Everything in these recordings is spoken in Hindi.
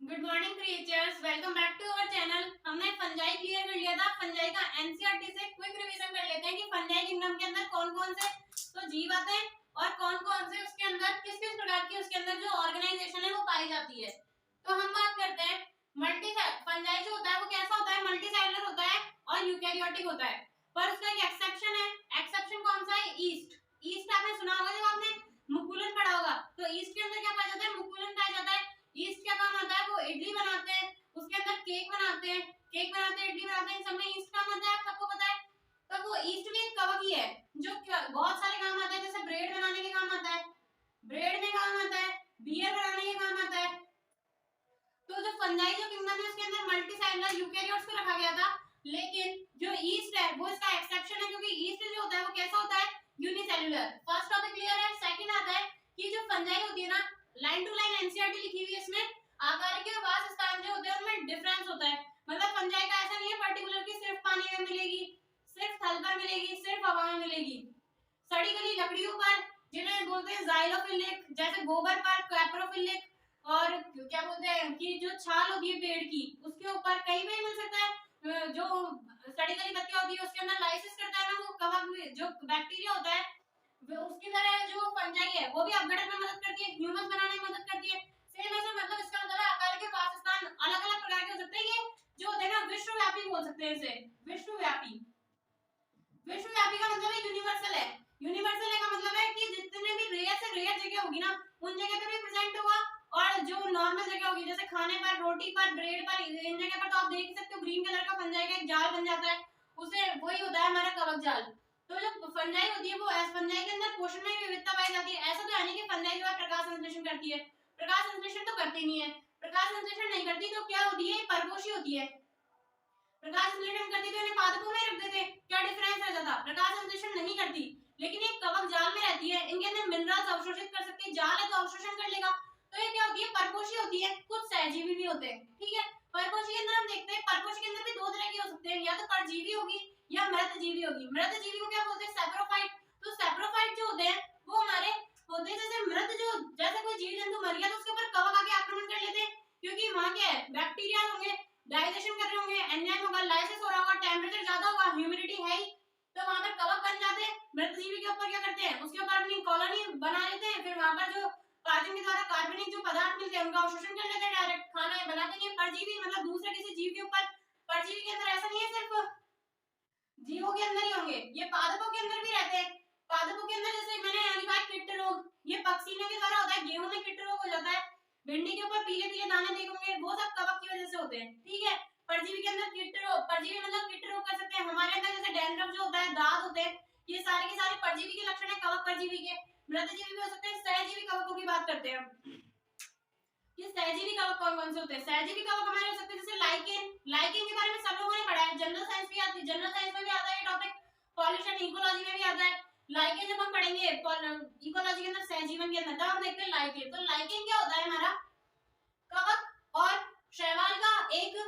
Good morning creatures, welcome back to our channel. हमने फंजाई क्लियर कर लिया था। फंजाई का एनसीईआरटी से क्विक रिवीजन कर लेते हैं कि फंजाई किंगडम के अंदर कौन कौन से तो जीव आते हैं और कौन कौन से उसके अंदर किस किस प्रकार की उसके अंदर जो ऑर्गेनाइजेशन है वो पाई जाती है। तो हम बात करते हैं मल्टी फंजाई जो होता है वो कैसा होता है, मल्टीसेलुलर होता है और यूकैरियोटिक होता है। पर उसका एक एक्सेप्शन है। एक्सेप्शन कौन सा है? ईस्ट। ईस्ट आपने सुना होगा, जब आपने मुकुलन पढ़ा होगा तो ईस्ट के अंदर क्या पाया जाता है? मुकुलन पाया जाता है। ईस्ट क्या काम आता है? वो इडली बनाते हैं, उसके अंदर केक बनाते हैं, इडली बनाते हैं, इन सब में ईस्ट काम आता है, आप सबको पता है। तो वो ईस्ट भी एक कवक ही है जो बहुत सारे काम आता है। जैसे ब्रेड बनाने के काम आता है, ब्रेड में काम आता है, बियर बनाने के काम आता है। तो जो फंजाई जो किंगडम है उसके अंदर मल्टीसेलुलर यूकैरियोट्स को रखा गया था, लेकिन जो ईस्ट है वो इसका एक्सेप्शन है, क्योंकि ईस्ट जो होता है वो कैसा होता है? यूनिसेलुलर। फर्स्ट टॉपिक क्लियर है। सेकंड आता है कि जो फंजाई होती है ना, लाइन टू लाइन एनसीईआरटी लिखी हुई है इसमें, आकार के वास स्थान जो होते हैं उनमें डिफरेंस होता है। मतलब फंजाई का ऐसा नहीं है पर्टिकुलर कि सिर्फ पानी में मिलेगी, सिर्फ थल पर मिलेगी, सिर्फ हवा में मिलेगी। सड़ी गली लकड़ियों पर, जिन्हें बोलते हैं जाइलोफिलिक, जैसे गोबर पर कैप्रोफिलिक, और क्या बोलते हैं कि जो छाल होती है पेड़ की उसके ऊपर कहीं भी मिल सकता है। जो सड़ी गली पत्तियां होती है उसके अंदर लाइसिस करता है ना वो कवक, जो बैक्टीरिया होता है, उसकी तरह जो फंजाई है वो भी अपघटन में मदद करती है, ह्यूमस बनाने में मदद करती है। सेम ऐसे मतलब इसका मतलब है आकार के वासस्थान अलग अलग प्रकार के हो सकते हैं। ये जो होते हैं ना विश्वव्यापी बोल सकते हैं इसे, विश्वव्यापी। विश्वव्यापी का मतलब है यूनिवर्सल है। यूनिवर्सल का मतलब है कि जितने भी रेयर से रेयर जगह होगी ना उन जगह पे भी प्रेजेंट होगा, और जो नॉर्मल जगह होगी जैसे खाने पर, रोटी पर, ब्रेड पर, इन जगह पर तो आप देख सकते हो ग्रीन कलर का फंजाई का एक जाल बन जाता है, उसे वही होता है हमारा कवक जाल। तो जो फंजाई होती है वो फंजाई के अंदर पोषण में विविधता पाई जाती है। ऐसा तो है नहीं कि फंजाई जो है प्रकाश संश्लेषण करती है, प्रकाश संश्लेषण तो करती नहीं है। प्रकाश संश्लेषण नहीं करती तो क्या होती है? परपोषी होती है। प्रकाश संश्लेषण करती तो इन्हें पादपों में रख देते, क्या डिफरेंस रह जाता? प्रकाश संश्लेषण नहीं करती लेकिन एक कवक जाल में रहती है, इनके अंदर मिनरल्स अवशोषित कर सकती है। जाल है तो अवशोषण कर लेगा। तो ये क्या होती है? परपोषी होती है। कुछ सहजीवी भी होते हैं, ठीक है। परपोषी के अंदर हम देखते हैं, परपोषी के अंदर भी दो तरह के हो सकते हैं, या तो परजीवी होगी या मृतजीवी होगी। मृतजीवी को क्या बोलते हैं? सैप्रोफाइट। तो सैप्रोफाइट जो होते हैं वो हमारे होते हैं जैसे मृत, जो जैसे कोई जीव जंतु मर गया तो उसके ऊपर कवक आके आक्रमण कर लेते हैं, क्योंकि वहां क्या है? बैक्टीरिया होंगे, डाइजेशन कर रहे होंगे, एंजाइम होगा, लाइसिस हो रहा होगा, टेंपरेचर ज्यादा होगा, ह्यूमिडिटी है ही, तो वहां पर कवक बन जाते हैं। मृतजीवी के ऊपर क्या करते हैं? उसके ऊपर अपनी कॉलोनी बना लेते हैं, फिर वहां पर जो पाचन के द्वारा कार्बनिक जो पदार्थ मिलते हैं उनका अवशोषण कर लेते हैं, डायरेक्ट खाना बनाते नहीं। परजीवी मतलब दूसरे किसी जीव के ऊपर। परजीवी के अंदर ऐसा नहीं है सिर्फ जीवों के अंदर ही होंगे, ये पादपों के अंदर भी रहते हैं। पादपों के अंदर जैसे मैंने यहाँ लिखा है कीट रोग, ये पक्षियों के द्वारा होता है। गेहूं में कीट रोग हो जाता है, भिंडी के ऊपर पीले पीले दाने देखेंगे, वो सब कवक की वजह से होते हैं, ठीक है। परजीवी के अंदर कीट रोग, परजीवी मतलब कीट रोग कर सकते हैं। हमारे अंदर जैसे डैंड्रफ जो होता है, दाद होते हैं, ये सारे के सारे परजीवी के लक्षण है, कवक परजीवी के। मृतजीवी भी हो सकते हैं। सहजीवी कवकों की बात करते हैं। ये सहजीवी कवक कौन कौन से होते हैं? सहजीवी कवक हमारे हो सकते हैं जैसे लाइकेन। लाइकेन के बारे में सब लोगों ने पढ़ा है, जनरल साइंस भी आती है, जनरल साइंस में भी आता है ये टॉपिक, पॉल्यूशन इकोलॉजी में भी आता है। लाइकेन जब हम पढ़ेंगे इकोलॉजी के अंदर, सहजीवन के अंदर, तब हम देखते हैं लाइकेन। तो लाइकेन क्या होता है? हमारा कवक और शैवाल का एक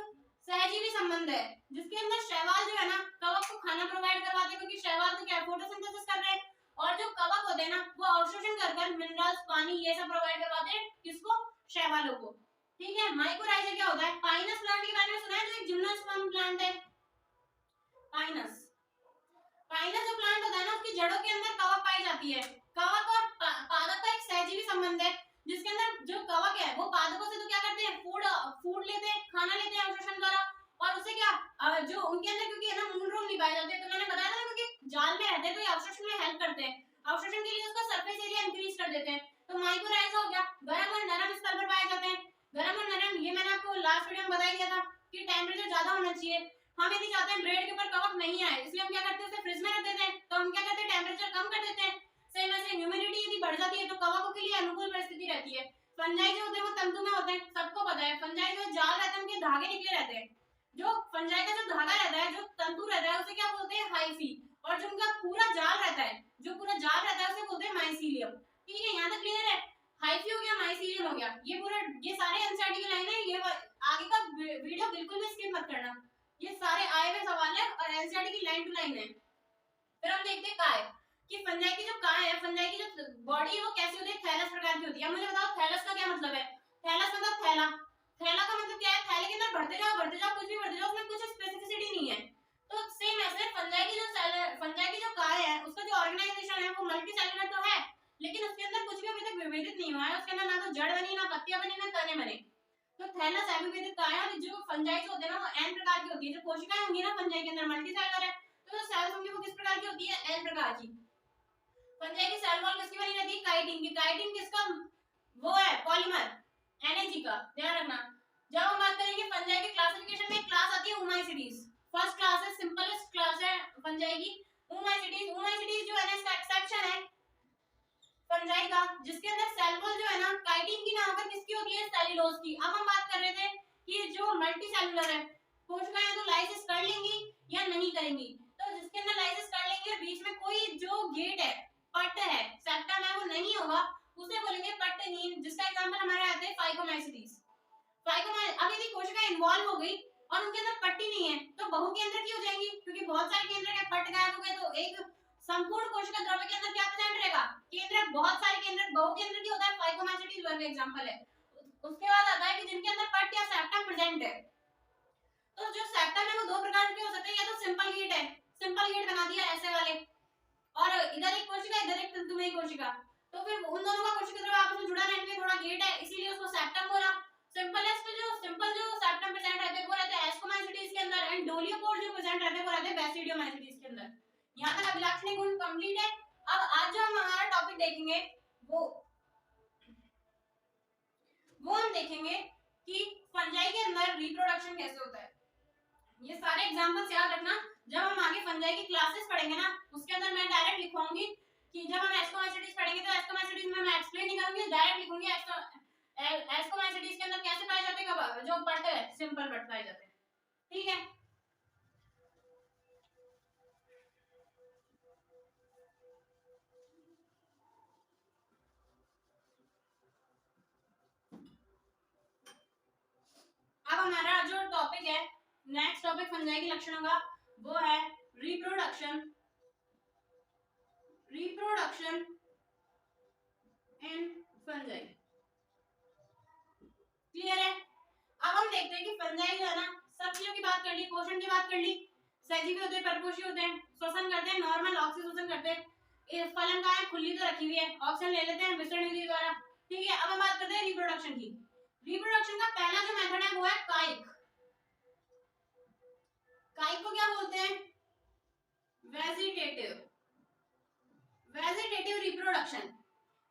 सहजीवी संबंध है, जिसके अंदर शैवाल जो है ना कवक को खाना प्रोवाइड करवाते हैं, क्योंकि शैवाल तो क्या है? फोटोसिंथेसिस कर रहे हैं, और जो कवक होते हैं ना वो अवशोषण कर मिनरल्स, पानी, ये सब प्रोवाइड करवाते हैं किसको? शैवालों को, ठीक है। माइकोराइजा क्या होता है? पाइनस प्लांट के बारे में सुना है, जो एक जिम्नोस्पर्म प्लांट है। पाइनस, पाइनस जो प्लांट होता है ना उसकी जड़ों के अंदर कवक पाई जाती है। कवक और पादप का एक सहजीवी संबंध है, जिसके अंदर जो कवक है वो पादपों से तो क्या करते हैं? फूड लेते हैं, खाना लेते हैं अवशोषण द्वारा, और उसे क्या जो उनके अंदर क्योंकि है ना मूल रोग नहीं पाए जाते, तो मैंने बताया था ना क्योंकि जाल में रहते हैं तो ये अवशोषण में हेल्प करते हैं। अवशोषण के लिए उसका सरफेस एरिया इंक्रीज कर देते हैं। तो माइकोराइजा हो गया, गर्म और नरम स्तर पर पाए जाते हैं। गर्म और नरम, ये मैंने आपको लास्ट वीडियो में बता दिया था कि टेम्परेचर ज्यादा होना चाहिए। हम यदि चाहते हैं ब्रेड के ऊपर कवक नहीं आए, इसलिए हम क्या करते हैं? उसे फ्रिज में रख देते हैं, तो हम क्या करते हैं? टेम्परेचर कम कर देते हैं। सेम ऐसे ह्यूमिडिटी यदि बढ़ जाती है तो कवकों के लिए अनुकूल परिस्थिति रहती है। फंजाई जो होते हैं वो तंतु में होते हैं, सबको पता है। फंजाई जो जाल रहते हैं उनके धागे निकले रहते हैं। जो फंजाई का जो धागा रहता है, जो तंतु रहता है, उसे क्या बोलते हैं? हाइफी। और जो उनका पूरा जाल रहता है, जो पूरा जाल रहता है उसे बोलते हैं माइसीलियम, ठीक है। यहाँ तक क्लियर है? हाइफी हो गया, माइसीलियम हो गया, ये पूरा, ये सारे एनसीईआरटी की लाइन है। ये आगे का वीडियो बिल्कुल भी स्किप मत करना, ये सारे आए हुए सवाल है और एनसीईआरटी की लाइन टू लाइन है। फिर हम देखते हैं काय, कि फंजाई की जो काय है, फंजाई की जो बॉडी है वो कैसी होती है? थैलस प्रकार की होती है। मुझे बताओ थैलस का क्या मतलब है? थैलस मतलब थैला। थैला का क्या बनेगा, तने बने। तो थैलस एपिपेटिक का है, जो फंजाई होते हैं ना वो n प्रकार की होती है। जो कोशिकाएं होंगी ना फंजाई के अंदर मल्टीसेलुलर है, तो जो सेल्स होंगी वो किस प्रकार की होती है, n प्रकार की। फंजाई की सेल वॉल किसकी बनी रहती है, काइटिन की। काइटिन किसका, वो है पॉलीमर NAG का, ध्यान रखना। जब हम बात करेंगे फंजाई के क्लासिफिकेशन में, क्लास आती है ओमाइसीडीज। फर्स्ट क्लास है, सिंपलेस्ट क्लास है फंजाई की ओमाइसीडीज। ओमाइसीडीज जो है ना सेक्शन है फंजाई का, जिसके अंदर सेल वॉल जो है ना काइटिन की ना होकर किसकी होती है, सेल्यूलोज की। अब हम बात कर रहे थे कि जो मल्टी सेलुलर है, कोशिकाएं तो लाइसिस कर लेंगी या नहीं करेंगी। तो जिसके अंदर लाइसिस कर लेंगे और बीच में कोई जो गेट है, पट है, सेप्टम है, वो नहीं होगा, उसे बोलेंगे पट्टहीन, जिसका एग्जांपल हमारा आता है फाइकोमाइसीडीज। अब यदि कोशिका इन्वॉल्व हो गई और उनके अंदर पट्टी नहीं है तो बहुकेंद्रक की हो जाएंगी, क्योंकि बहुत सारे केंद्रक है, पट गायब हो गए तो एक संपूर्ण कोशिका द्रव्य के अंदर क्या प्रेजेंट रहेगा, केंद्रक। बहुत सारे केंद्रक बहुकेंद्रक की होता है, फाइकोमाइसीडीज वर्ग एग्जांपल है। उसके बाद आता है कि जिनके अंदर पट या सेप्टम प्रेजेंट है। तो जो सेप्टम है वो दो प्रकार के हो सकते हैं, या तो सिंपल गेट है, सिंपल गेट बना दिया ऐसे वाले, और इधर एक कोशिका इधर एक तंतुमयी कोशिका, तो फिर उन दोनों का कोशिका द्रव्य आपस में जुड़ा रहने के थोड़ा गेट है, इसीलिए उसको सेप्टम बोला। सिंपलेस्ट जो सेप्टम प्रेजेंट रहते हैं वो रहते हैं एस्कोमाइसीडीज के अंदर, एंड डोलियोपोर जो प्रेजेंट रहते हैं वो रहते हैं बेसिडियोमाइसीडीज के अंदर। यहां तक अभिलाक्षणिक गुण कंप्लीट है। अब आज जो हम हमारा टॉपिक देखेंगे वो हम देखेंगे कि फंजाई के अंदर रिप्रोडक्शन कैसे होता है। ये सारे एग्जांपल्स याद रखना, जब हम आगे फंजाई की क्लासेस पढ़ेंगे ना उसके अंदर मैं डायरेक्ट लिखवाऊंगी कि जब हम एस्कोमाइसीडीज पढ़ेंगे तो एस्कोमाइसीडीज में मैं एक्सप्लेन नहीं करूंगी, डायरेक्ट लिखूंगी एस्कोमाइसीडीज के अंदर कैसे पाए जाते हैं, जो पट है सिंपल पट पाए जाते हैं, ठीक है। अब हमारा जो टॉपिक है, नेक्स्ट टॉपिक फंजाई के लक्षणों का, वो है रिप्रोडक्शन इन फंजाई। क्लियर है। अब हम देखते हैं कि फंजाई जो है ना, सब चीजों की बात कर ली, पोषण की बात कर ली, सजीवी होते हैं, परपोषी होते हैं, श्वसन करते हैं, नॉर्मल ऑक्सीजन करते हैं, फलन का है खुली तो रखी हुई है, ऑक्सीजन ले लेते हैं विसरण विधि द्वारा, ठीक है। अब हम बात करते हैं रिप्रोडक्शन की। रिप्रोडक्शन का पहला जो मेथड है वो है कायिक। कायिक को क्या बोलते हैं, वेजिटेटिव रिप्रोडक्शन।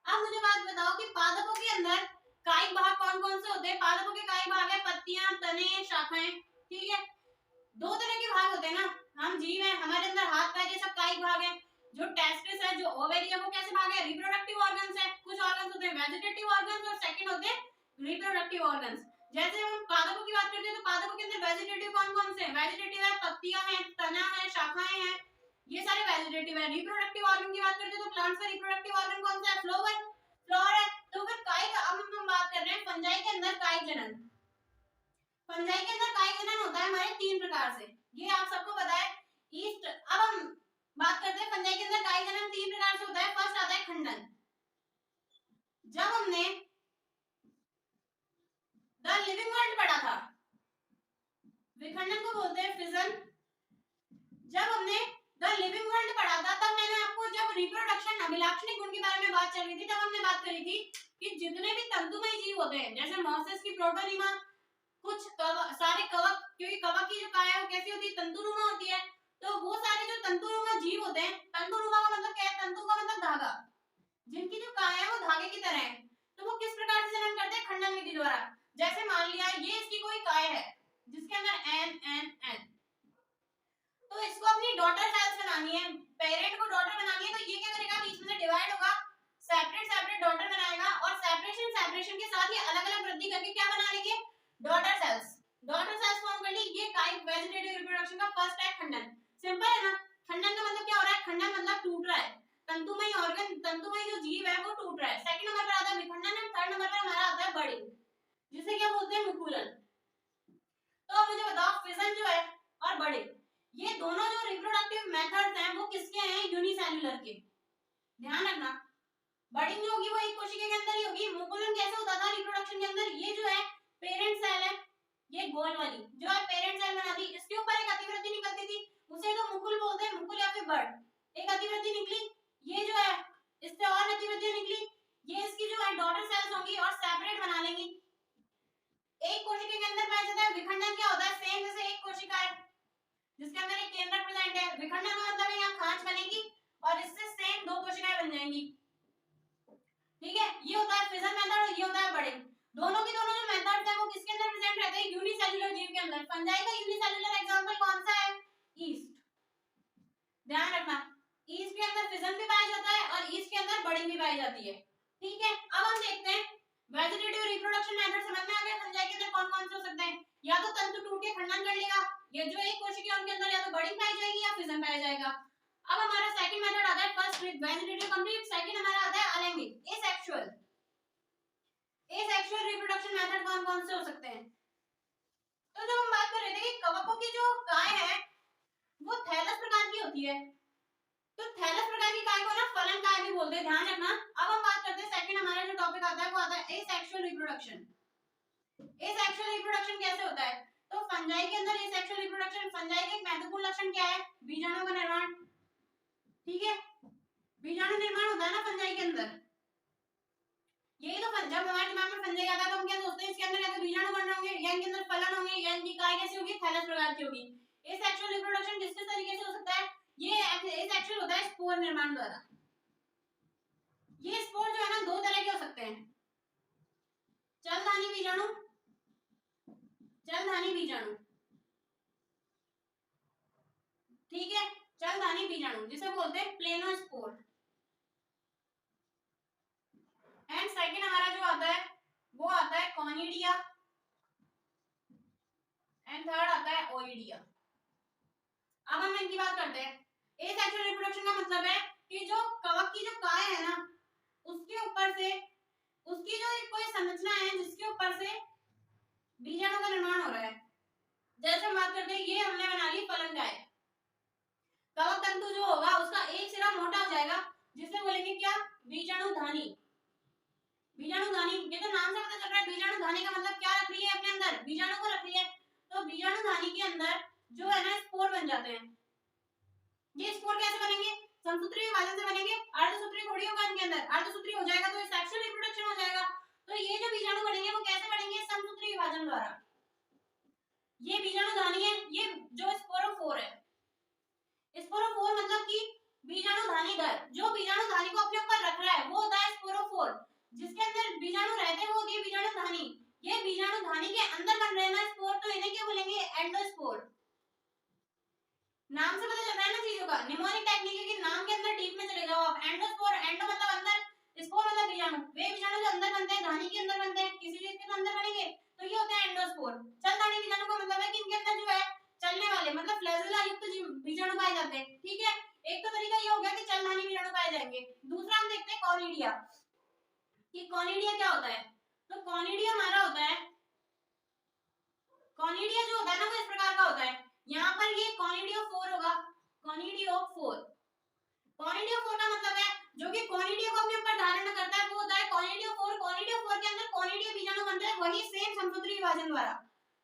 अब मुझे बात बताओ कि पादपों के अंदर कायिक भाग कौन कौन से होते हैं। पादपों के कायिक भाग है पत्तियां, तने, शाखाएं, ठीक है। दो तरह के भाग होते हैं ना, हम जीव हैं, हमारे अंदर हाथ पैर ये सब कायिक भाग है। जो टेस्टिस है, जो ओवरी है, वो कैसे भाग है, रिप्रोडक्टिव ऑर्गन्स है। कुछ ऑर्गन्स होते हैं वेजिटेटिव ऑर्गन्स और सेकंड होते हैं रिप्रोडक्टिव ऑर्गन्स। जैसे हम पादपों की बात करते हैं तो पादपों के अंदर वेजिटेटिव कौन कौन से हैं, वेजिटेटिव है, पत्तियां हैं, तना है, शाखाएं हैं, ये सारे वेजिटेटिव है। रिप्रोडक्टिव ऑर्गन की बात करते हैं तो प्लांट्स का रिप्रोडक्टिव ऑर्गन कौन सा है, फ्लावर है। तो फिर कायिक, अब हम बात कर रहे हैं फंजाई के अंदर कायिक जनन। फंजाई के अंदर कायिक जनन होता है हमारे तीन प्रकार से, ये आप सबको पता है। ईस्ट, अब हम बात करते हैं फंजाई के अंदर कायिक जनन तीन प्रकार से होता है। फर्स्ट आता है खंडन। जब हमने द लिविंग वर्ल्ड पढ़ा था, विखंडन को बोलते हैं फिजन। जब हमने द लिविंग वर्ल्ड पढ़ा था तब मैंने आपको, जब रिप्रोडक्शन अभिलाक्षणिक गुण के बारे में बात चल रही थी, तब हमने बात करी थी कि जितने भी तंतुमय जीव होते हैं, जैसे मॉसेस की प्रोटोनिमा, कुछ सारे कवक, क्योंकि कवक की जो काया है वो कैसी होती है, तंतुनुमा होती है, तो वो सारे जो तंतुनुमा जीव होते हैं, तंतुनुमा का मतलब क्या है, तंतु का मतलब धागा, जिनकी जो काया है वो धागे की तरह है, तो वो किस प्रकार से जनन करते हैं, खंडन विधि द्वारा। जैसे मान लिया ये इसकी कोई काय है जिसके अंदर एन एन एन, तो इसको अपनी डॉटर सेल्स बनानी है, पेरेंट को डॉटर बनानी है, तो ये क्या करेगा, बीच में से डिवाइड होगा, सेपरेट डॉटर बनाएगा, और सेपरेशन के साथ ही अलग अलग वृद्धि करके क्या बना लेंगे, डॉटर सेल्स फॉर्म कर ली। ये कायिक वेजिटेटिव रिप्रोडक्शन का फर्स्ट है खंडन। सिंपल है ना, खंडन का मतलब क्या हो रहा है, खंडन मतलब टूट रहा है, तंतुमय ऑर्गन, तंतुमय जो जीव है वो टूट रहा है। सेकंड नंबर पर आता है विखंडन, एंड थर्ड नंबर पर हमारा आता है बर्डिंग, जिसे क्या बोलते हैं, मुकुलन। तो अब मुझे बताओ फिजन जो है और बर्डिंग, ये दोनों जो रिप्रोडक्टिव मेथड्स हैं वो किसके हैं, यूनिसेल्युलर के। ध्यान रखना, बर्डिंग जो होगी वो एक कोशिका के अंदर ही होगी। मुकुलन कैसे होता था रिप्रोडक्शन के अंदर, ये जो है पेरेंट सेल है, ये गोल वाली जो है पेरेंट सेल बनाती, इसके ऊपर एक अतिवृद्धि निकलती थी, उसे तो मुकुल बोलते हैं, मुकुल या फिर बर्ड। एक अतिवृद्धि निकली, ये जो है इससे और अतिवृद्धि निकली, ये इसकी जो है डॉटर सेल्स होंगी और सेपरेट बना लेंगी, जिसके अंदर एक केंद्रक प्रेजेंट है। विखंडन का मतलब है यहाँ खांच बनेगी और इससे सेम दो कोशिकाएं बन जाएंगी। ठीक है, ये होता है फिजन मेथड और ये होता है बड़े। दोनों की दोनों जो मेथड्स है वो किसके अंदर प्रेजेंट रहते हैं? यूनिसेल्युलर जीव के अंदर। फंजाई का यूनिसेल्युलर एग्जांपल कौन सा है? ईस्ट। ध्यान रखना, ईस्ट के अंदर फिजन भी पाया जाता है और ईस्ट के अंदर बड़ी भी पाई जाती है। ठीक है, अब हम देखते हैं वेजिटेटिव रिप्रोडक्शन मेथड। समझ में आ गया फंजाई के अंदर कौन कौन से हो सकते हैं? या तो तंतु टूट के खंडन कर लेगा, ये जो एक कोशिका उनके अंदर या तो बड़ी पाई जाएगी या फिजन पाया जाएगा। अब हमारा सेकंड मेथड आता है फर्स्ट वेजिटेटिव कंप्लीट, सेकंड हमारा आता है अलैंगिक एसेक्सुअल। एसेक्सुअल रिप्रोडक्शन मेथड कौन कौन से हो सकते हैं? तो जब हम बात कर रहे थे कि कवकों की जो काय है वो थैलस प्रकार की होती है, तो थैलस प्रकार की काय को ना फलन काय भी बोलते हैं, ध्यान रखना। अब हम बात करते हैं सेकंड हमारा जो टॉपिक आता है वो आता है एसेक्सुअल रिप्रोडक्शन। एसेक्सुअल रिप्रोडक्शन कैसे होता है? तो फंजाई के अंदर एसेक्सुअल रिप्रोडक्शन, फंजाई का एक महत्वपूर्ण लक्षण क्या है? बीजाणु का निर्माण। ठीक है, बीजाणु निर्माण होता है ना फंजाई के अंदर। यही तो जब हमारे दिमाग में फंजाई आता है तो हम क्या सोचते हैं? इसके अंदर या तो बीजाणु बन रहे होंगे या इनके अंदर फलन होंगे या इनकी काय कैसी होगी? थैलस प्रकार की होगी। एसेक्सुअल रिप्रोडक्शन किस तरीके से हो सकता है? ये एसेक्सुअल होता है स्पोर निर्माण द्वारा। ये स्पोर जो है ना दो तरह के हो सकते हैं, जलधानी बीजाणु, जलधानी बीजाणु। ठीक है, जलधानी बीजाणु जिसे बोलते हैं प्लेनोस्पोर। एंड सेकंड हमारा जो आता है वो आता है कॉनिडिया एंड थर्ड आता है ओइडिया। अब हम इनकी बात करते हैं। एसेक्सुअल रिप्रोडक्शन का मतलब है कि जो कवक की जो काय है ना उसके ऊपर से उसकी जो कोई संरचना है जिसके ऊपर से बीजाणु का निर्माण हो रहा है। जैसे हम बात करते हैं ये हमने बना ली फलन काय। कवक तंतु जो होगा उसका एक सिरा मोटा हो जाएगा जिसे बोलेंगे क्या? बीजाणुधानी। बीजाणुधानी, ये तो नाम से पता चल रहा है बीजाणुधानी का मतलब क्या रख रही है अपने अंदर? बीजाणु को रख रही है। तो बीजाणुधानी के अंदर जो है ना स्पोर बन जाते हैं। ये स्पोर कैसे बनेंगे? समसूत्री विभाजन से बनेंगे। अर्धसूत्री थोड़ी होगा इनके अंदर, अर्धसूत्री हो जाएगा तो सेक्सुअल रिप्रोडक्शन हो जाएगा। तो ये जो बीजाणु बनेंगे वो कैसे बनेंगे? समसूत्री विभाजन द्वारा। ये बीजाणुधानी है, ये जो स्पोरोफोर है। स्पोरोफोर मतलब कि बीजाणुधानी दर, जो बीजाणुधानी को अपने ऊपर रख रहा है वो होता है स्पोरोफोर। जिसके अंदर बीजाणु रहते हैं वो होती है बीजाणुधानी। ये बीजाणुधानी के अंदर बन रहे हैं ना स्पोर, तो इन्हें क्या बोलेंगे? एंडोस्पोर। नाम से पता चल रहा है ना चीजों का। निमोनिक टेक्निक है कि नाम के अंदर डीप में चले जाओ आप। एंडोस्पोर, एंडो मतलब अंदर, स्पोर मतलब बीजाणु। वे बीजाणु जो अंदर बनते हैं, धानी के अंदर बनते हैं, किसी चीज के अंदर बनेंगे तो ये होते हैं एंडोस्पोर। चलधानी बीजाणु का मतलब है कि इनके अंदर जो है चलने वाले मतलब फ्लैजेला युक्त बीजाणु पाए जाते हैं। ठीक है, एक तो तरीका ये हो गया कि चलधानी बीजाणु पाए जाएंगे। दूसरा हम देखते हैं कॉनिडिया, कि कॉनिडिया क्या होता है। तो कॉनिडिया हमारा होता है, कॉनिडिया जो होता है ना वो इस प्रकार का होता है। यहाँ पर ये कॉनिडियोफोर होगा, कॉनिडियोफोर। कॉनिडियोफोर का मतलब है जो कि कॉनिडिया को अपने ऊपर धारण करता है वो होता है कॉनिडियोफोर। कॉनिडियोफोर के अंदर कॉनिडिया बीजाणु बनता है, वही सेम समसूत्री विभाजन द्वारा।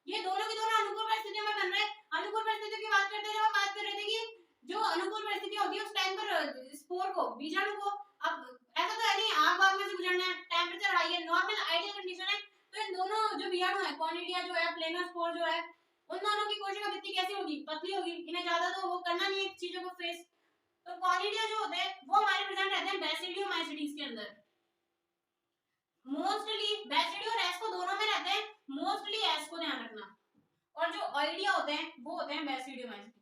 ये दोनों की दोनों अनुकूल परिस्थितियों में बन रहे हैं। अनुकूल परिस्थितियों की बात करते हैं, जब हम बात कर रहे थे कि जो अनुकूल परिस्थिति होती है उस टाइम पर स्पोर को, बीजाणु को, अब ऐसा तो है नहीं आग वाग में से गुजरना है, टेंपरेचर हाई है, नॉर्मल आइडियल कंडीशन है, तो इन दोनों जो बीजाणु है, कॉनिडिया जो है, प्लेनोस्पोर जो है, उन दोनों की कोशिका भित्ति कैसी होगी? पतली होगी। इन्हें ज्यादा तो वो करना नहीं है चीजों को फेस। तो कॉनिडिया जो होते हैं वो हमारे प्रेजेंट रहते हैं बैसिडियोमाइसीडीज के अंदर। मोस्टली बैसिडियो और एस्को दोनों में रहते हैं, मोस्टली एस्को ध्यान रखना। और जो ऑइडिया होते हैं वो होते हैं बैसिडियोमाइसीडीज।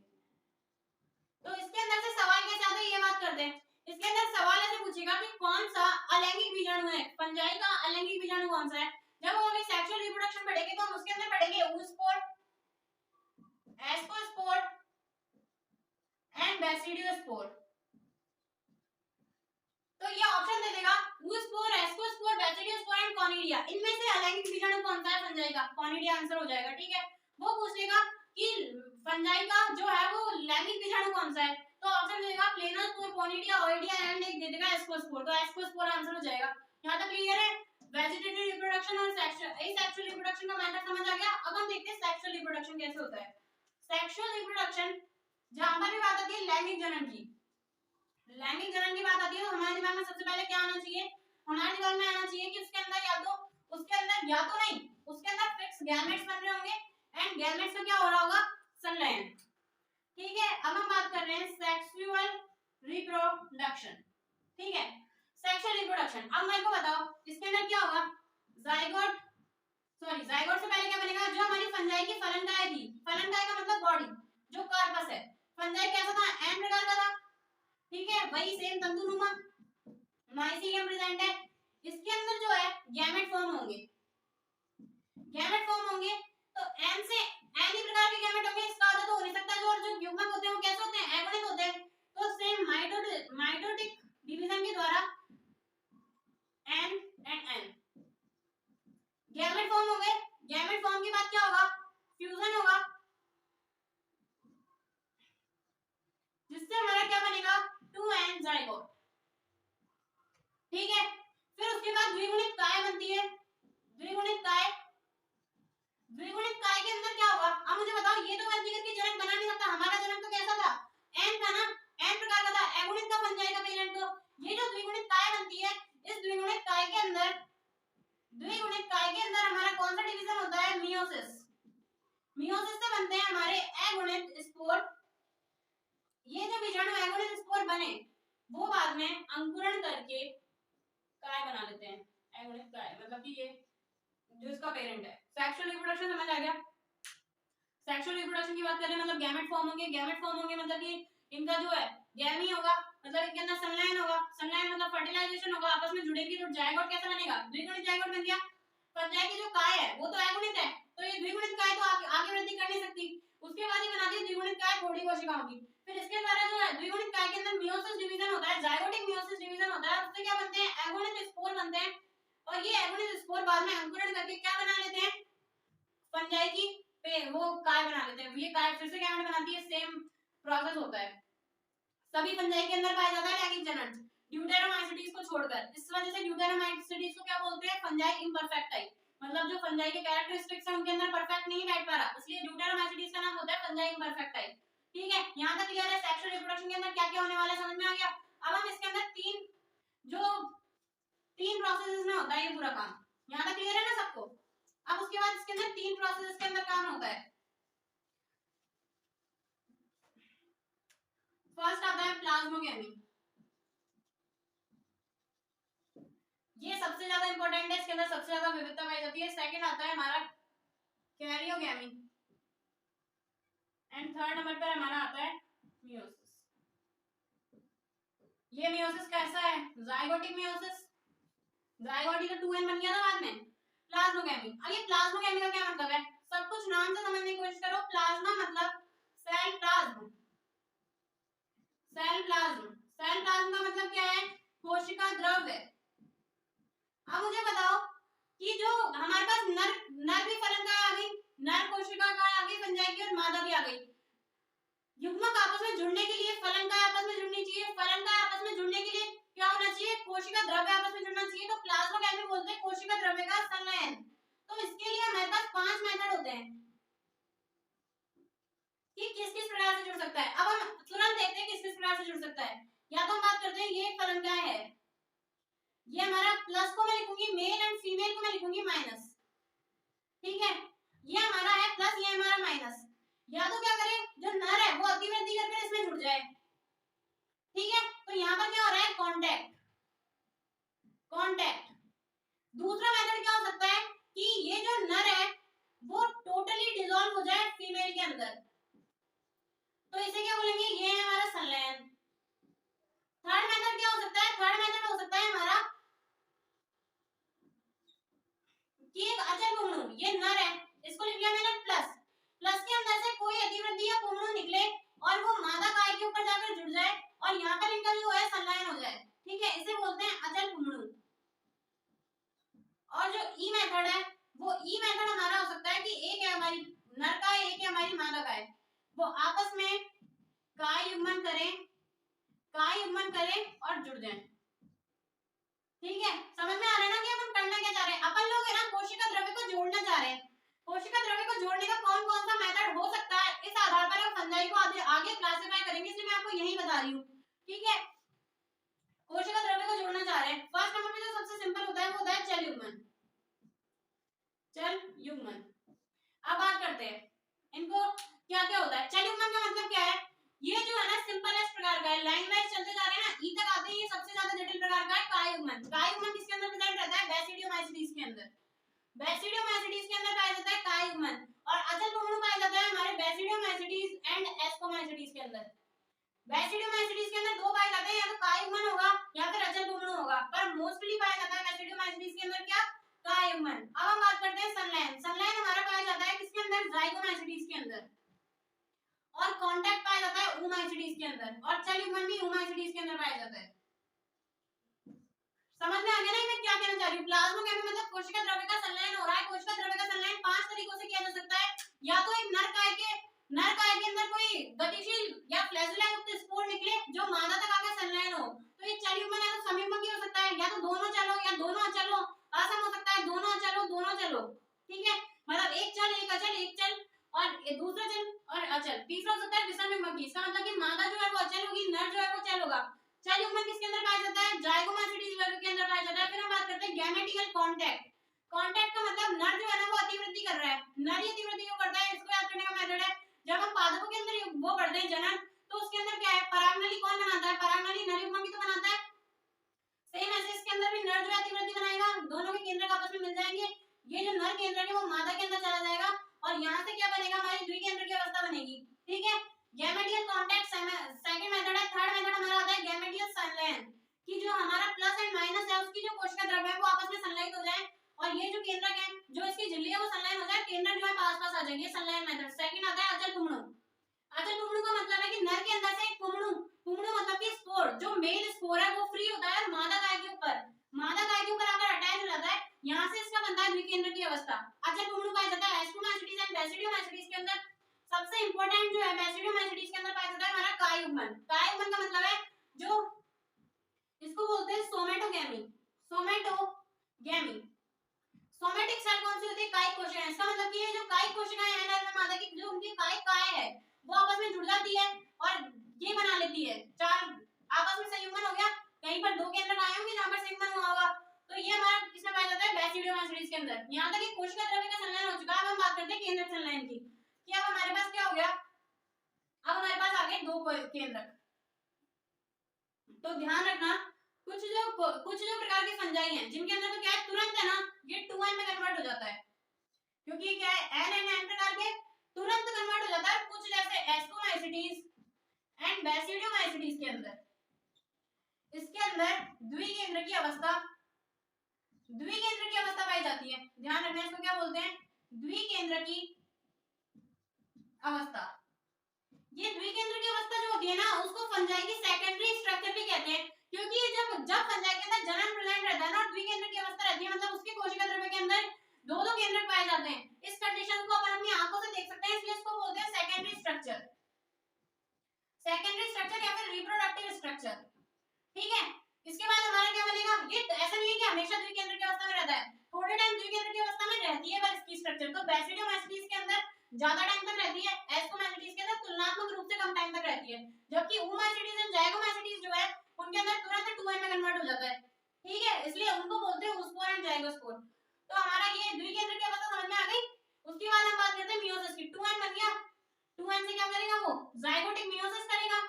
तो इसके अंदर से सवाल कैसे आता है ये बात करते हैं। इसके अंदर सवाल ऐसे पूछेगा कि कौन सा अलैंगिक बीजाणु है? फंजाई का अलैंगिक बीजाणु कौन सा है? जब हम अभी सेक्सुअल रिप्रोडक्शन पढ़ेंगे तो हम उसके अंदर पढ़ेंगे oospore, ascospore एंड बैसिडियोस्पोर। तो ये ऑप्शन दे देगा oospore, ascospore, basidiospore and conidia. इनमें से अलैंगिक बीजाणु कौन सा है फंजाई का? कॉनिडिया आंसर हो जाएगा। ठीक है, वो पूछेगा कि फंजाई का जो है वो लैंगिक बीजाणु कौन सा है, तो ऑप्शन दे देगा प्लेनोस्पोर, कॉनिडिया, ओइडिया एंड एक दे देगा एस्कोस्पोर। तो एस्कोस्पोर आंसर हो जाएगा। यहां तक क्लियर है? वेजिटेटिव रिप्रोडक्शन और सेक्सुअल रिप्रोडक्शन का मेथड समझ आ गया। अब हम देखते हैं सेक्सुअल रिप्रोडक्शन कैसे होता है। सेक्सुअल रिप्रोडक्शन जहां पर भी बात आती है लैंगिक जनन की, लैंगिक जनन की बात आती है तो हमारे दिमाग में सबसे पहले क्या आना चाहिए? हमारे दिमाग में आना चाहिए कि उसके अंदर या तो नहीं उसके अंदर फिक्स गैमेट्स बन रहे होंगे एंड गैमेट्स में क्या हो रहा होगा? संलयन। ठीक है, अब हम बात कर रहे हैं सेक्सुअल रिप्रोडक्शन। ठीक है, सेक्सुअल रिप्रोडक्शन। अब मेरे को बताओ इसके अंदर क्या होगा, जाइगोट, सॉरी जाइगोट से पहले क्या बनेगा, जो हमारी फंजाई की फलनकाय थी, फलनकाय का मतलब बॉडी, जो कार्पस है, फंजाई कैसा था, एन प्रकार का था। ठीक है, वही सेम तंतुनुमा माइसीलियम प्रेजेंट है। इसके अंदर जो है गैमेट फॉर्म होंगे, गैमेट फॉर्म होंगे, तो एन से एन ही प्रकार के गैमेट होंगे, इसका आधा तो हो नहीं सकता। जो युग्मक होते हैं वो कैसे होते हैं, एगोनिक होते हैं। तो सेम माइटोटिक डिवीजन के द्वारा N and N gamete form हो गए। गैमेट फॉर्म के बाद क्या होगा, फ्यूजन होगा, जिससे हमारा क्या बनेगा, 2n जाइगोट। ठीक है, फिर उसके बाद द्विगुणित काय बनती है, द्विगुणित काय, द्विगुणित काय के अंदर क्या होगा, अब मुझे बताओ, ये तो गलती करके जनक बना नहीं सकता, हमारा जनक तो कैसा था, n था ना, n प्रकार का था, एगुणित का बन जाएगा पेरेंट। तो ये जो द्विगुणित काय बनती है, इस द्विगुणित काय के अंदर, द्विगुणित काय के अंदर हमारा कौन सा डिवीजन होता है, मियोसिस। मियोसिस से बनते हैं हमारे एगुणित स्पोर। ये जो बीजाणु एगोनिस्ट स्पोर बने, वो बाद में अंकुरण करके काय बना लेते हैं, एगोनिस्ट काय, मतलब कि ये जो इसका पेरेंट है। सेक्सुअल रिप्रोडक्शन समझ आ गया। सेक्सुअल रिप्रोडक्शन की बात करें, मतलब गैमेट फॉर्म होंगे, गैमेट फॉर्म होंगे मतलब कि इनका जो है गैमी होगा, मतलब इनके अंदर संलयन होगा, संलयन मतलब फर्टिलाइजेशन होगा, आपस में जुड़ेंगी तो जायगोट कैसा बनेगा, द्विगुणित जायगोट बन गया। फंजाई की जो काय है वो तो एगोनित है, तो ये द्विगुणित काय तो आगे वृद्धि कर नहीं सकती, उसके बाद ही बनाती है द्विगुणित काय थोड़ी कोशिकाओं की। फिर इसके द्वारा जो है द्विगुणित काय के अंदर मियोसिस डिवीजन होता है, जायगोटिक मियोसिस डिवीजन होता है, उससे क्या बनते हैं, एगोनित स्पोर बनते हैं। और ये एगोनित स्पोर बाद में अंकुरण करके क्या बना लेते हैं, फंजाई की वो काय बना लेते हैं। ये काय फिर से क्या बनाती है, सेम प्रोसेस होता है, सभी फंजाई के अंदर पाया जाता है लैंगिक जनन, ड्यूटेरोमाइसीटीज को छोड़कर। इस वजह से ड्यूटेरोमाइसीटीज को क्या बोलते हैं, फंजाई इम्परफेक्ट टाइप, मतलब जो फंजाई के कैरेक्टरिस्टिक्स हैं उनके अंदर परफेक्ट नहीं बैठ पा रहा, इसलिए ड्यूटेरोमाइसीटीज का नाम होता है फंजाई इम्परफेक्ट टाइप। ठीक है, यहां तक क्लियर है। सेक्सुअल रिप्रोडक्शन के अंदर क्या क्या होने वाला है समझ में आ गया। अब हम इसके अंदर तीन प्रोसेसेस में होता है ये पूरा काम, यहां तक क्लियर है ना सबको। अब उसके बाद इसके अंदर तीन प्रोसेसेस के अंदर काम होता है। फर्स्ट आता है प्लाज्मोगेमी, ये सबसे ज्यादा इंपॉर्टेंट है, इसके अंदर सबसे ज्यादा विविधता पाई जाती है। सेकंड आता है हमारा कैरियोगेमी, एंड थर्ड नंबर पर हमारा आता है मियोसिस। ये मियोसिस कैसा है, जाइगोटिक मियोसिस, जाइगोटिक का 2n बन गया था बाद में। प्लाज्मोगेमी, अब ये प्लाज्मोगेमी का क्या मतलब है, सब कुछ नाम से समझने की कोशिश करो। प्लाज्मा मतलब cell plasm, cell plasm, cell plasm का मतलब क्या है, कोशिका द्रव्य। अब मुझे बताओ कि जो हमारे पास नर भी फलनकाय आ गई, नर कोशिका का आ गई फंजाई की, और मादा भी आ गई। युग्मक आपस में जुड़ने के लिए फलनकाय आपस में जुड़नी चाहिए, फलनकाय आपस में जुड़ने के लिए क्या होना चाहिए, कोशिका द्रव्य आपस में जुड़ना चाहिए। तो प्लाज्मोगेमी बोलते हैं कोशिका द्रव्य का संलयन। तो इसके लिए हमारे पास 5 मेथड होते हैं कि किस किस प्रकार से जुड़ सकता है। अब हम तुरंत देखते हैं किस किस प्रकार से जुड़ सकता है। या तो हम बात करते हैं, ये फलनकाय है, ये हमारा प्लस को मैं लिखूंगी मेल एंड फीमेल को मैं लिखूंगी माइनस। ठीक है, ये हमारा है प्लस, ये हमारा माइनस। या तो क्या करें, जो नर है वो अतिवृद्धि करके इसमें जुड़ जाए। ठीक है, तो यहाँ पर क्या हो रहा है, कांटेक्ट, कांटेक्ट। दूसरा मेथड क्या हो सकता है कि ये जो नर है वो टोटली डिसॉल्व हो जाए फीमेल के अंदर, तो इसे क्या बोलेंगे, ये है हमारा संलयन। थर्ड मेथड क्या हो सकता है, थर्ड मेथड हो सकता है हमारा कि एक अचल पुंगणु, ये नर है, इसको लिख लिया मैंने प्लस, प्लस के अंदर से कोई अतिवृद्धि या पुंगणु निकले और वो मादा काय के ऊपर जाकर जुड़ जाए और यहाँ पर इनका जो है संलयन हो जाए। ठीक है, इसे बोलते हैं अचल पुंगणु। और जो ई मेथड है, वो ई मेथड हमारा हो सकता है कि एक है हमारी नर काय, एक है हमारी मादा काय, वो आपस में काय युग्मन करें, काय युग्मन करें और जुड़ जाएं। ठीक है, समझ में आ रहा है ना कि हम करना क्या चाह रहे हैं। अपन लोग है ना कोशिका द्रव्य को जोड़ना चाह रहे हैं। कोशिका द्रव्य को जोड़ने का कौन कौन सा मेथड हो सकता है, इस आधार पर हम फंजाई को आगे क्लासिफाई करेंगे, इसलिए मैं आपको यही बता रही हूँ। ठीक है, कोशिका द्रव्य को जोड़ना चाह रहे हैं, फर्स्ट नंबर पे जो सबसे सिंपल होता है वो होता है चल युग्मन, चल युग्मन। अब बात करते हैं इनको क्या क्या होता है। चल युग्मन का मतलब क्या है, सिंपलेस्ट प्रकार का है, लाइन वाइज चलते जा रहे हैं ना, ई तक आते हैं, ये सबसे ज्यादा जटिल प्रकार का है कायुग्मन। कायुग्मन किसके अंदर प्रेजेंट रहता है? बेसिडियोमाइसीटीज के अंदर। बेसिडियोमाइसीटीज के अंदर पाया जाता है कायुग्मन, और अचल पुंगड़ू पाया जाता है हमारे बेसिडियोमाइसीटीज एंड एस्कोमाइसीटीज के अंदर। बेसिडियोमाइसीटीज के अंदर दो पाए जाते हैं, या तो कायुग्मन होगा या फिर अचल पुंगड़ू होगा, पर मोस्टली पाया जाता है बेसिडियोमाइसीटीज के अंदर क्या? कायुग्मन। अब हम बात करते हैं संलयन। संलयन हमारा पाया जाता है किसके अंदर? जाइगोमाइसीटीज के अंदर, और कांटेक्ट पाया जाता है oomaइसीटीज के अंदर, और चल युग्मन भी oomaइसीटीज के अंदर पाया जाता है। समझ में आ गया ना मैं क्या कहना चाह रही हूँ? प्लाज्मोकेमी मतलब कोशिका द्रव्य का संलयन हो रहा है। कोशिका द्रव्य का संलयन 5 तरीकों से किया जा सकता है, या तो एक नर काय के अंदर कोई गतिशील या फ्लैजेला युक्त स्पोर निकले जो मादा तक आकर संलयन हो, तो ये चल युग्मन है, तो समयुग्मन हो सकता है, या तो दोनों चलो या दोनों अचल हो, असम हो सकता है दोनों अचल हो दोनों चलो, ठीक है, मतलब एक चल एक अचल, एक चल और दूसरा चल और अचल। तीसरा हो सकता है विषम युग्मन, इसका मतलब कि मादा जो है वो अचल होगी, नर जो है वो चल होगा। चल युग्मन किसके अंदर पाया जाता है? जाइगोमाइसीटीज वर्ग के अंदर पाया जाता है। फिर हम बात करते हैं गैमेटिकल कांटेक्ट। कांटेक्ट का मतलब नर जो है ना वो अतिवृद्धि कर रहा है, नर ही अतिवृद्धि क्यों करता है, इसको याद करने का मेथड है, जब हम पादपों के अंदर वो पढ़ते हैं जनन, तो उसके अंदर क्या है? परागनली कौन बनाता है? परागनली नर युग्मन भी तो बनाता है। सेम ऐसे इसके अंदर भी नर जो है अतिवृद्धि बनाएगा, दोनों के केंद्रक आपस में मिल जाएंगे, ये जो नर केंद्रक है वो मादा के अंदर चला जाएगा, और यहाँ से क्या बनेगा? हमारी द्विकेंद्रक की अवस्था बनेगी, ठीक है। गैमेटिकल कांटेक्ट सेकंड मेथड है। थर्ड मेथड हमारा आता है गैमेटिकल संलयन, कि जो हमारा प्लस एंड माइनस है उसकी जो कोशिका द्रव्य है वो आपस में संलयित हो जाए, और ये जो केंद्रक है जो इसकी झिल्ली है वो संलयन हो जाए, केंद्रक जो है पास-पास आ जाएंगे, संलयन मेथड। सेकंड आता है अचल पुंगड़ू। अचल पुंगड़ू का मतलब है कि नर के अंदर से एक पुंगड़ू, पुंगड़ू मतलब कि स्पोर, जो मेल स्पोर है वो फ्री होता है मादा काय के ऊपर, मादा काय के ऊपर आकर अटैच हो जाता है, यहां से इसका बनता है द्विकेंद्रक की अवस्था। अचल पुंगड़ू पाया जाता है एस्कोमाइसीटीज एंड बेसिडियोमाइसीटीज के अंदर। सबसे इंपॉर्टेंट जो है बेसिडियोमाइसीटीज के अंदर पाया जाता है हमारा कायुग्मन। कायुग्मन का मतलब है जो इसको बोलते हैं सोमेटोगेमी। सोमेटोगेमी। सोमेटिक सेल कौन सी होती है? कायिक कोशिकाएं। इसका मतलब कि ये जो कायिक कोशिकाएं हैं नर में मादा की, जो उनकी कायिक काय है वो आपस में जुड़ जाती है और ये बना लेती है, चार आपस में संयुग्मन हो गया, कहीं पर दो केंद्रक आए होंगे जहां पर संयुग्मन हुआ होगा, तो ये हमारा किसमें पाया जाता है? बेसिडियोमाइसीटीज के अंदर। यहां तक कि कोशिका द्रव्य का संलयन हो चुका है। अब हम बात करते हैं केंद्रक संलयन की, कि अब हमारे पास क्या हो गया? अब हमारे पास आ गए दो केंद्रक। तो ध्यान रखना कुछ जो प्रकार के फंजाई हैं जिनके अंदर तो क्या है तुरंत है ना ये 2n में कन्वर्ट हो जाता है, क्योंकि क्या है n प्रकार के तुरंत कन्वर्ट हो जाता है, कुछ जैसे एस्कोमाइसीटीज एंड बेसिडियोमाइसीटीज के अंदर, इसके अंदर द्विकेंद्र की अवस्था पाई जाती है। ध्यान रखना इसको क्या बोलते हैं? द्विकेंद्र की अवस्था। ये द्विकेंद्र की अवस्था जो होती है ना उसको फंजाई की सेकेंडरी स्ट्रक्चर भी कहते हैं, क्योंकि जब फंजाई के अंदर जनन प्रेजेंट रहता है ना और द्विकेंद्र की अवस्था रहती है, मतलब उसके कोशिका द्रव्य के अंदर दो केंद्रक पाए जाते हैं, इस कंडीशन को अपन अपनी आंखों से देख सकते हैं, इसलिए इसको बोलते हैं सेकेंडरी स्ट्रक्चर। सेकेंडरी स्ट्रक्चर या फिर रिप्रोडक्टिव स्ट्रक्चर, ठीक है। इसके बाद हमारा क्या बनेगा? ये ऐसा नहीं है कि हमेशा द्विकेंद्र की अवस्था में रहता है, थोड़े टाइम द्विकेंद्र की अवस्था में रहती है पर इसकी स्ट्रक्चर तो बेसिडियोमाइसीटीज के अंदर ज्यादा टाइम तक रहती है, एस्कोमाइसीटीज के अंदर तुलनात्मक रूप से कम टाइम तक रहती है, जबकि oomaइसीटीज एंड जाइगोमाइसीटीज जो है उनके अंदर तुरंत 2n में कन्वर्ट हो जाता है, ठीक है, इसलिए उनको बोलते हैं oospore एंड जाइगोस्पोर। तो हमारा ये द्विकेंद्र की अवस्था समझ में आ गई। उसके बाद हम बात करते हैं मियोसिस की। 2n बन गया, 2n से क्या करेगा वो? जाइगोटिक मियोसिस करेगा,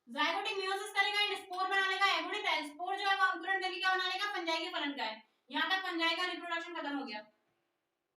जाइगोटिक मियोसिस करेगा एंड स्पोर बना लेगा, एगोनिक स्पोर जो है वो अंकुरण करके क्या बना लेगा? फंजाई के फलन का है। यहां तक फंजाई का रिप्रोडक्शन खत्म हो गया।